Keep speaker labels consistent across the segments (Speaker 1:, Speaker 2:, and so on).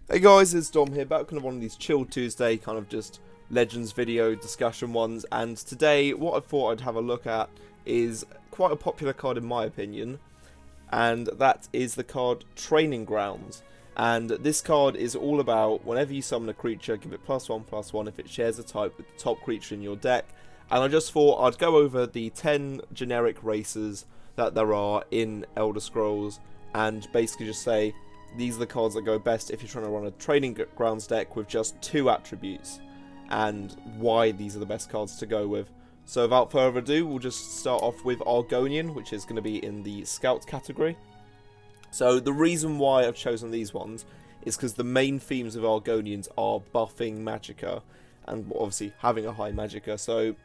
Speaker 1: Hey guys, it's Dom here, back on one of these Chill Tuesday kind of just Legends video discussion ones, and today what I thought I'd have a look at is quite a popular card in my opinion, and that is the card Training Grounds. And this card is all about whenever you summon a creature, give it +1/+1 if it shares a type with the top creature in your deck. And I just thought I'd go over the 10 generic races that there are in Elder Scrolls and basically just say these are the cards that go best if you're trying to run a Training Grounds deck with just 2 attributes, and why these are the best cards to go with. So without further ado, we'll just start off with Argonian, which is going to be in the Scout category. So the reason why I've chosen these ones is because the main themes of Argonians are buffing Magicka, and obviously having a high Magicka. So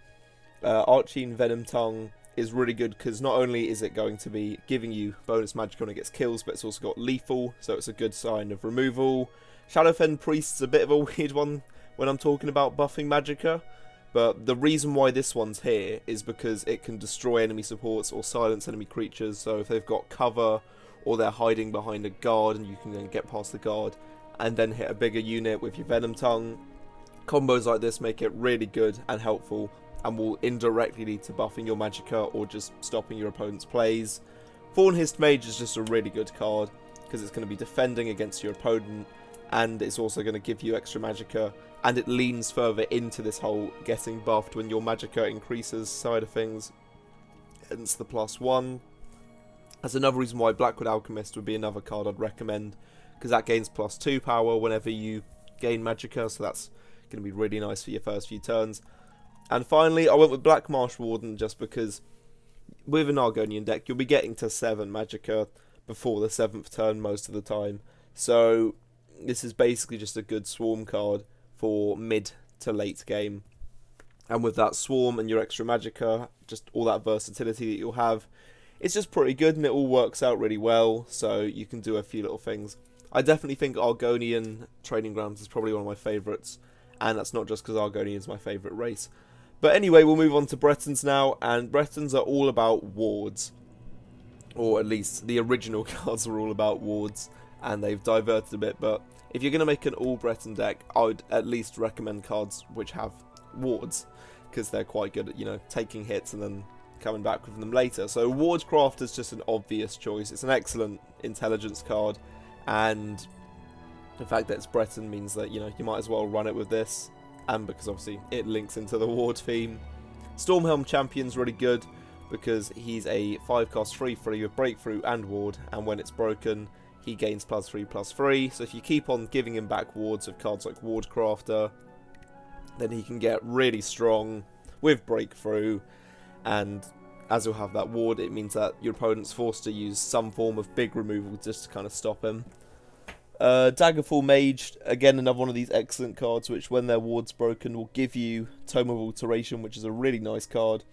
Speaker 1: Archene Venom Tongue is really good because not only is it going to be giving you bonus magic when it gets kills, but it's also got lethal, so it's a good sign of removal. Shadowfen Priest's a bit of a weird one when I'm talking about buffing Magicka, but the reason why this one's here is because it can destroy enemy supports or silence enemy creatures. So if they've got cover or they're hiding behind a guard and you can then get past the guard and then hit a bigger unit with your Venom Tongue, combos like this make it really good and helpful, and will indirectly lead to buffing your Magicka or just stopping your opponent's plays. Thornhist Mage is just a really good card because it's going to be defending against your opponent, and it's also going to give you extra Magicka, and it leans further into this whole getting buffed when your Magicka increases side of things, hence the +1. That's another reason why Blackwood Alchemist would be another card I'd recommend, because that gains +2 power whenever you gain Magicka, so that's going to be really nice for your first few turns. And finally, I went with Black Marsh Warden just because with an Argonian deck, you'll be getting to 7 Magicka before the 7th turn most of the time. So this is basically just a good swarm card for mid to late game. And with that swarm and your extra Magicka, just all that versatility that you'll have, it's just pretty good and it all works out really well. So you can do a few little things. I definitely think Argonian Training Grounds is probably one of my favourites. And that's not just because Argonian is my favourite race. But anyway, we'll move on to Bretons now, and Bretons are all about wards. Or at least the original cards are all about wards, and they've diverted a bit, but if you're going to make an all-Breton deck, I would at least recommend cards which have wards, because they're quite good at, taking hits and then coming back with them later. So Wardcraft is just an obvious choice. It's an excellent intelligence card, and the fact that it's Breton means that, you might as well run it with this. And because obviously it links into the ward theme. Stormhelm Champion's really good because he's a 5-cost 3/3 with breakthrough and ward, and when it's broken he gains +3/+3. So if you keep on giving him back wards with cards like Wardcrafter, then he can get really strong with breakthrough, and as he'll have that ward, it means that your opponent's forced to use some form of big removal just to kind of stop him. Daggerfall Mage, again another one of these excellent cards which when their ward's broken will give you Tome of Alteration, which is a really nice card.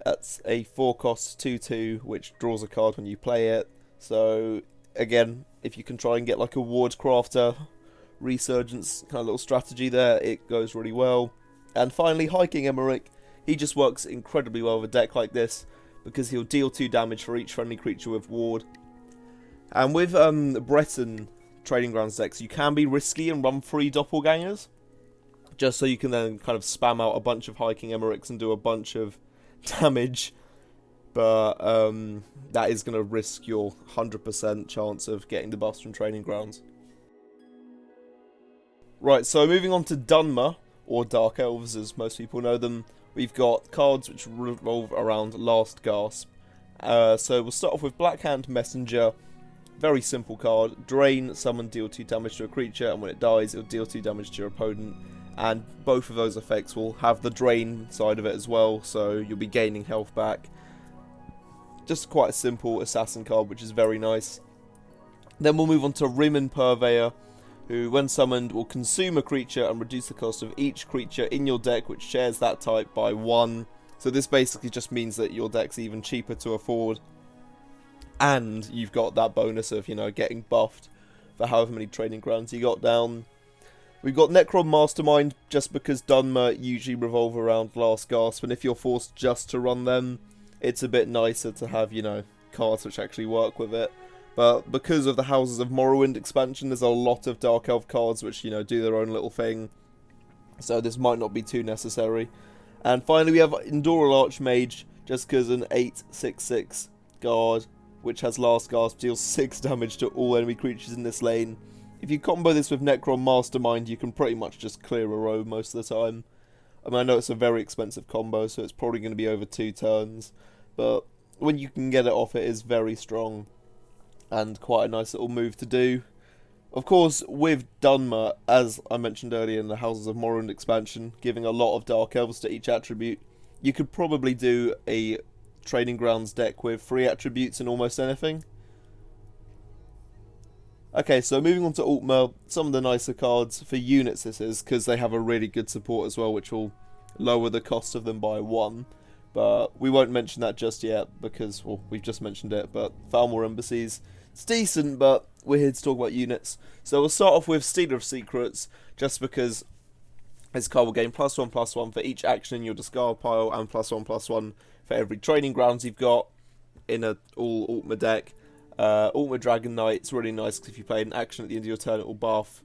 Speaker 1: That's a 4-cost 2/2 which draws a card when you play it. So again, if you can try and get like a Wardcrafter resurgence kind of little strategy there, it goes really well. And finally, Hiking Emmerich, he just works incredibly well with a deck like this because he'll deal 2 damage for each friendly creature with ward. And with Breton Training Grounds decks, you can be risky and run 3 Doppelgangers, just so you can then kind of spam out a bunch of Hiking Emmerichs and do a bunch of damage. But that is going to risk your 100% chance of getting the buffs from Training Grounds. Right, so moving on to Dunmer, or Dark Elves as most people know them, we've got cards which revolve around Last Gasp. So we'll start off with Blackhand Messenger. Very simple card. Drain, summon, deal 2 damage to a creature, and when it dies, it'll deal 2 damage to your opponent. And both of those effects will have the drain side of it as well, so you'll be gaining health back. Just quite a simple assassin card, which is very nice. Then we'll move on to Rimmen Purveyor, who, when summoned, will consume a creature and reduce the cost of each creature in your deck which shares that type by 1. So this basically just means that your deck's even cheaper to afford. And you've got that bonus of, getting buffed for however many Training Grounds you got down. We've got Necron Mastermind, just because Dunmer usually revolve around Last Gasp, and if you're forced just to run them, it's a bit nicer to have, cards which actually work with it. But because of the Houses of Morrowind expansion, there's a lot of Dark Elf cards which, you know, do their own little thing. So this might not be too necessary. And finally we have Endural Archmage, just because an 8/6/6 guard, which has Last Gasp, deals 6 damage to all enemy creatures in this lane. If you combo this with Necron Mastermind, you can pretty much just clear a row most of the time. I mean, I know it's a very expensive combo, so it's probably going to be over 2 turns, but when you can get it off, it is very strong, and quite a nice little move to do. Of course, with Dunmer, as I mentioned earlier in the Houses of Morrowind expansion, giving a lot of Dark Elves to each attribute, you could probably do a Training Grounds deck with 3 attributes and almost anything. Okay, so moving on to Altmer, some of the nicer cards for units this is, because they have a really good support as well, which will lower the cost of them by 1. But we won't mention that just yet, because, well, we've just mentioned it, but Falmor Embassies, it's decent, but we're here to talk about units. So we'll start off with Stealer of Secrets, just because this card will gain +1/+1 for each action in your discard pile, and +1/+1 for every Training Grounds you've got in a all Altmer deck. Altmer Dragon Knight's really nice because if you play an action at the end of your turn, it will buff.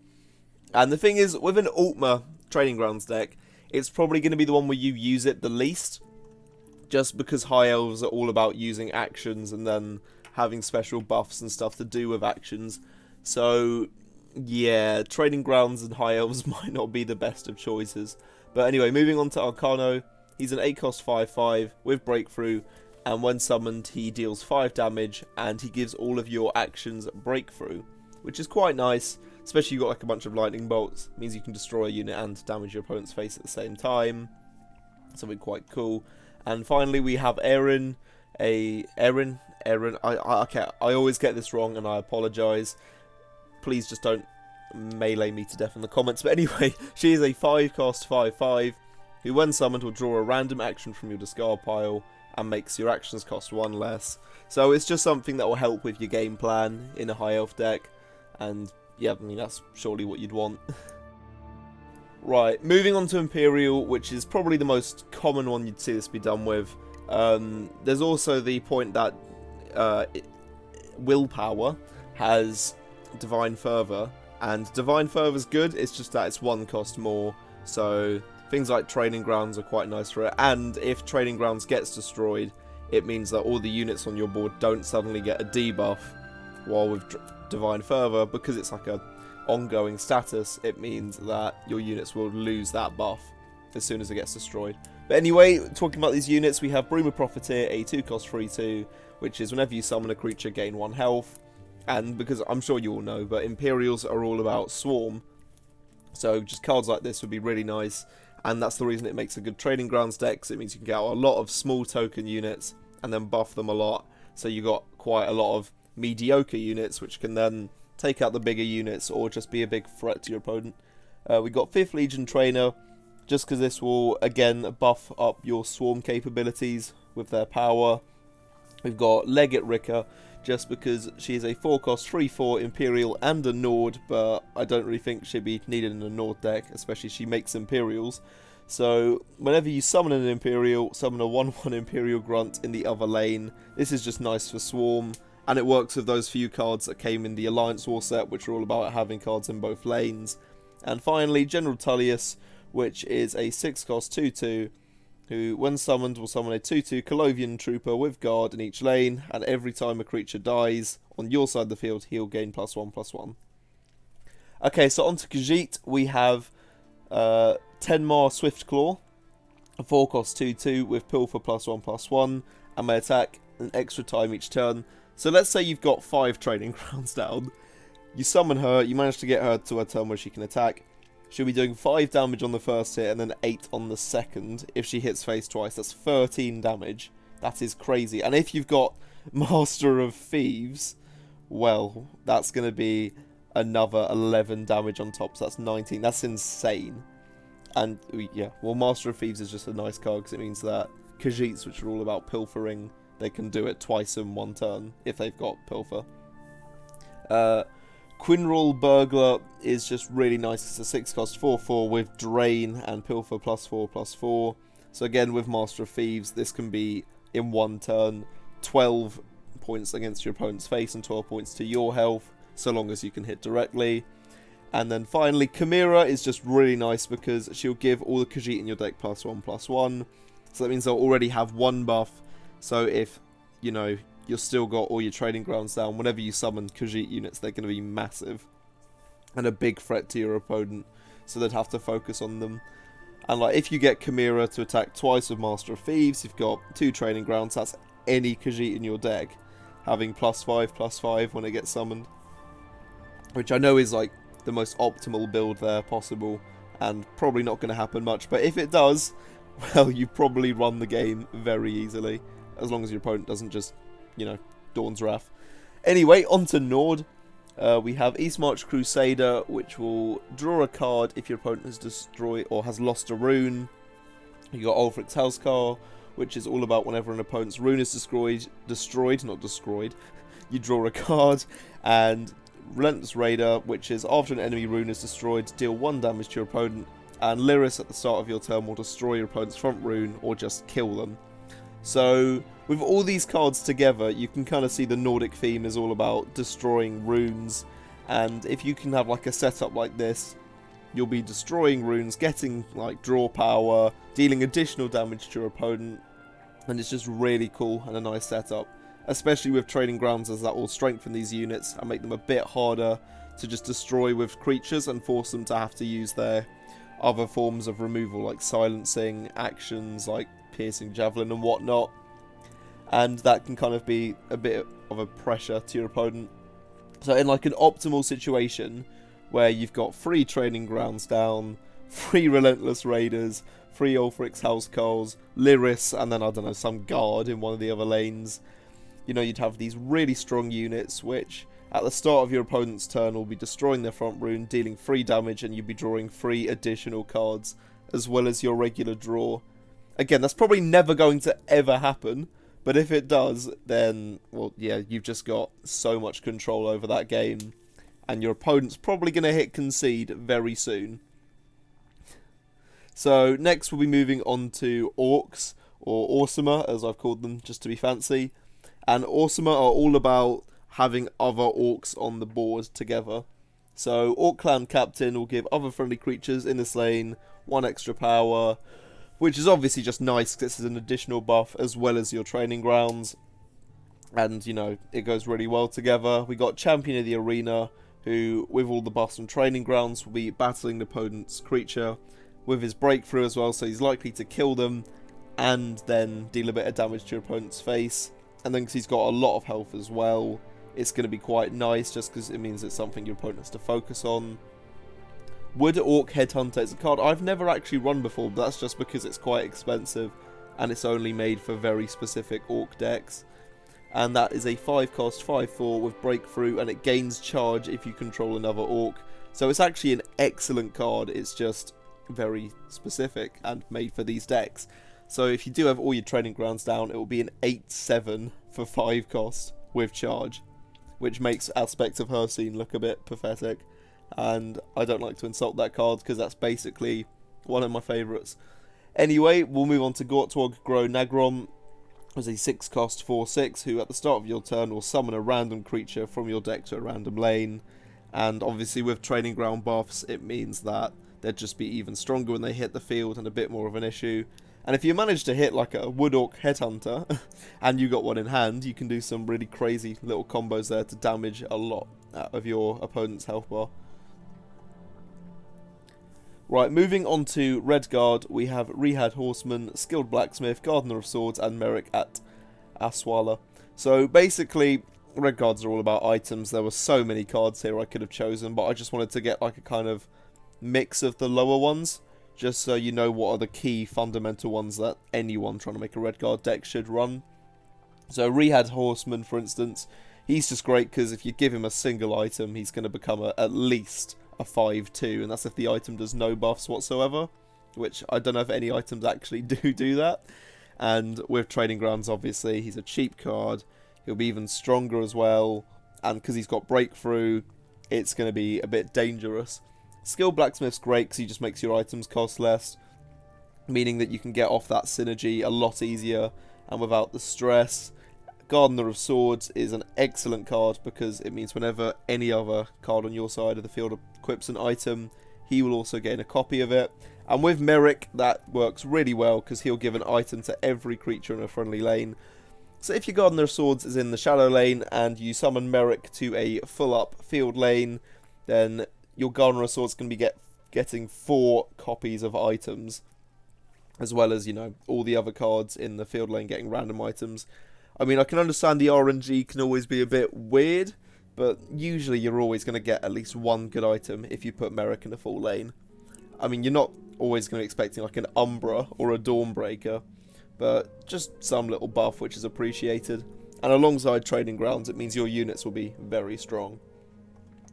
Speaker 1: And the thing is, with an Altmer Training Grounds deck, it's probably going to be the one where you use it the least, just because High Elves are all about using actions and then having special buffs and stuff to do with actions. So, yeah, Training Grounds and High Elves might not be the best of choices. But anyway, moving on to Arcano, he's an 8-cost 5/5 with Breakthrough, and when summoned he deals 5 damage and he gives all of your actions Breakthrough, which is quite nice, especially if you've got like a bunch of lightning bolts. It means you can destroy a unit and damage your opponent's face at the same time. Something quite cool. And finally we have Erin, I always get this wrong and I apologise. Please just don't melee me to death in the comments. But anyway, she is a 5-cost 5/5 who when summoned will draw a random action from your discard pile and makes your actions cost 1 less. So it's just something that will help with your game plan in a high elf deck, and yeah, I mean that's surely what you'd want. Right, moving on to Imperial, which is probably the most common one you'd see this be done with. There's also the point that Willpower has Divine Fervour, and Divine Fervour's good, it's just that it's 1 cost more, so things like Training Grounds are quite nice for it, and if Training Grounds gets destroyed, it means that all the units on your board don't suddenly get a debuff, while with Divine Fervour, because it's like a ongoing status, it means that your units will lose that buff as soon as it gets destroyed. But anyway, talking about these units, we have Bruma Profiteer, a 2-cost 3/2, which is whenever you summon a creature, gain 1 health, and because I'm sure you all know, but Imperials are all about Swarm, so just cards like this would be really nice. And that's the reason it makes a good Training Grounds deck, because it means you can get out a lot of small token units and then buff them a lot. So you got quite a lot of mediocre units, which can then take out the bigger units or just be a big threat to your opponent. We got 5th Legion Trainer, just because this will again buff up your Swarm capabilities with their power. We've got Legate Rika, just because she is a 4-cost 3/4 Imperial and a Nord, but I don't really think she'd be needed in a Nord deck, especially she makes Imperials. So whenever you summon an Imperial, summon a 1/1 Imperial Grunt in the other lane. This is just nice for Swarm, and it works with those few cards that came in the Alliance War set, which are all about having cards in both lanes. And finally, General Tullius, which is a 6-cost 2/2, who, when summoned, will summon a 2/2 Colovian Trooper with Guard in each lane, and every time a creature dies on your side of the field, he'll gain +1/+1. Okay, so on to Khajiit, we have Tenmar Swiftclaw, a 4-cost 2/2 with Pilfer +1/+1, and may attack an extra time each turn. So let's say you've got 5 Training Grounds down. You summon her, you manage to get her to a turn where she can attack. She'll be doing 5 damage on the first hit and then 8 on the second. If she hits face twice, that's 13 damage. That is crazy. And if you've got Master of Thieves, well, that's going to be another 11 damage on top. So that's 19. That's insane. And yeah, well, Master of Thieves is just a nice card because it means that Khajiits, which are all about pilfering, they can do it twice in 1 turn if they've got pilfer. Quinrall Burglar is just really nice. It's a 6-cost 4/4 with Drain and Pilfer +4/+4. So again, with Master of Thieves, this can be in 1 turn 12 points against your opponent's face and 12 points to your health, so long as you can hit directly. And then finally, Chimera is just really nice because she'll give all the Khajiit in your deck +1/+1. So that means they'll already have 1 buff. So if, you know, you've still got all your training grounds down, whenever you summon Khajiit units, they're going to be massive. And a big threat to your opponent. So they'd have to focus on them. And like, if you get Chimera to attack twice with Master of Thieves, you've got 2 training grounds. That's any Khajiit in your deck having +5/+5 when it gets summoned. Which I know is like the most optimal build there possible, and probably not going to happen much, but if it does, well, you probably run the game very easily, as long as your opponent doesn't just, you know, Dawn's Wrath. Anyway, on to Nord. We have Eastmarch Crusader, which will draw a card if your opponent has destroyed or has lost a rune. You got Ulfric's Housecar, which is all about whenever an opponent's rune is destroyed, not destroyed, you draw a card. And Relentless Raider, which is after an enemy rune is destroyed, deal 1 damage to your opponent, and Lyris at the start of your turn will destroy your opponent's front rune or just kill them. So with all these cards together, you can kind of see the Nordic theme is all about destroying runes, and if you can have like a setup like this, you'll be destroying runes, getting like draw power, dealing additional damage to your opponent, and it's just really cool and a nice setup. Especially with training grounds, as that will strengthen these units and make them a bit harder to just destroy with creatures and force them to have to use their other forms of removal, like silencing actions like piercing javelin and whatnot. And that can kind of be a bit of a pressure to your opponent. So in like an optimal situation where you've got 3 training grounds down, 3 Relentless Raiders, 3 Ulfric's Housecalls, Lyris, and then I don't know, some guard in one of the other lanes, you know, you'd have these really strong units which at the start of your opponent's turn will be destroying their front rune, dealing 3 damage, and you'd be drawing 3 additional cards as well as your regular draw. Again, that's probably never going to ever happen, but if it does, then, well, yeah, you've just got so much control over that game, and your opponent's probably going to hit concede very soon. So next we'll be moving on to Orcs, or Orsimer as I've called them just to be fancy. And Orsimer are all about having other orcs on the board together. So Orc Clan Captain will give other friendly creatures in this lane 1 extra power, which is obviously just nice because this is an additional buff as well as your training grounds. And, you know, it goes really well together. We got Champion of the Arena, who, with all the buffs and training grounds, will be battling the opponent's creature with his breakthrough as well, so he's likely to kill them and then deal a bit of damage to your opponent's face. And then because he's got a lot of health as well, it's going to be quite nice just because it means it's something your opponent has to focus on. Wood Orc Headhunter is a card I've never actually run before, but that's just because it's quite expensive and it's only made for very specific Orc decks. And that is a 5-cost 5/4 with breakthrough, and it gains charge if you control another Orc. So it's actually an excellent card, it's just very specific and made for these decks. So if you do have all your training grounds down, it will be an 8/7 for 5 cost with charge, which makes Aspect of Hircine look a bit pathetic. And I don't like to insult that card because that's basically one of my favourites. Anyway, we'll move on to Gortwog Grow Nagron. As a 6-cost 4/6 who at the start of your turn will summon a random creature from your deck to a random lane. And obviously with training ground buffs, it means that they'd just be even stronger when they hit the field and a bit more of an issue. And if you manage to hit like a Wood Orc Headhunter and you got one in hand, you can do some really crazy little combos there to damage a lot out of your opponent's health bar. Right, moving on to Redguard, we have Rehad Horseman, Skilled Blacksmith, Gardener of Swords, and Merrick at Aswala. So basically, Redguards are all about items. There were so many cards here I could have chosen, but I just wanted to get like a kind of mix of the lower ones, just so you know what are the key fundamental ones that anyone trying to make a Redguard deck should run. So Rehad Horseman, for instance, he's just great because if you give him a single item, he's going to become at least a 5/2, and that's if the item does no buffs whatsoever, which I don't know if any items actually do that. And with Training Grounds, obviously, he's a cheap card. He'll be even stronger as well, and because he's got Breakthrough, it's going to be a bit dangerous. Skilled Blacksmith's great because he just makes your items cost less, meaning that you can get off that synergy a lot easier and without the stress. Gardener of Swords is an excellent card because it means whenever any other card on your side of the field equips an item, he will also gain a copy of it. And with Merrick, that works really well because he'll give an item to every creature in a friendly lane. So if your Gardener of Swords is in the Shadow lane and you summon Merrick to a full up field lane, then your Gardener of Swords can be getting 4 copies of items, as well as, you know, all the other cards in the field lane getting random items. I mean, I can understand the RNG can always be a bit weird, but usually you're always going to get at least one good item if you put Merrick in a full lane. I mean, you're not always going to be expecting like an Umbra or a Dawnbreaker, but just some little buff which is appreciated. And alongside Trading Grounds, it means your units will be very strong.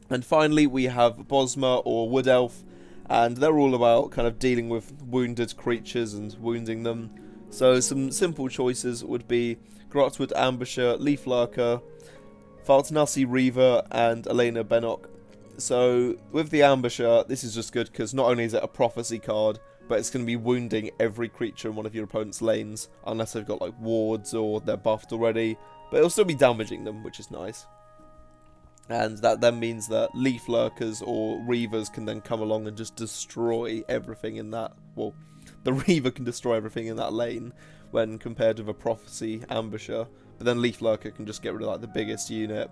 Speaker 1: And finally, we have Bosmer or Wood Elf, and they're all about kind of dealing with wounded creatures and wounding them. So some simple choices would be Grotwood Ambusher, Leaf Lurker, Fartanasi Reaver, and Elena Bennock. So with the Ambusher, this is just good because not only is it a prophecy card, but it's going to be wounding every creature in one of your opponent's lanes, unless they've got like wards or they're buffed already, but it'll still be damaging them, which is nice. And that then means that Leaf Lurkers or Reavers can then come along and just destroy everything in that, well, the Reaver can destroy everything in that lane when compared with a Prophecy Ambusher, but then Leaf Lurker can just get rid of like the biggest unit.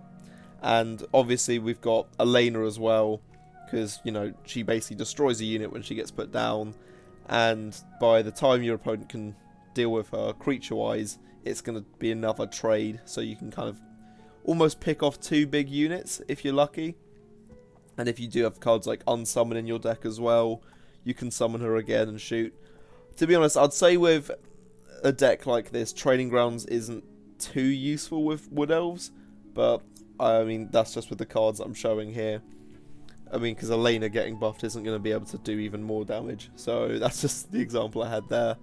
Speaker 1: And obviously we've got Elena as well, because, you know, she basically destroys a unit when she gets put down, and by the time your opponent can deal with her creature-wise, it's going to be another trade, so you can kind of almost pick off 2 big units if you're lucky. And if you do have cards like Unsummon in your deck as well, you can summon her again and shoot. To be honest, I'd say with a deck like this, Trading Grounds isn't too useful with Wood Elves, but I mean, that's just with the cards I'm showing here. I mean, because Elena getting buffed isn't going to be able to do even more damage, so that's just the example I had there.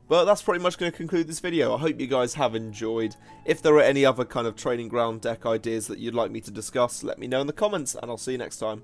Speaker 1: But that's pretty much going to conclude this video. I hope you guys have enjoyed. If there are any other kind of Trading Ground deck ideas that you'd like me to discuss, let me know in the comments, and I'll see you next time.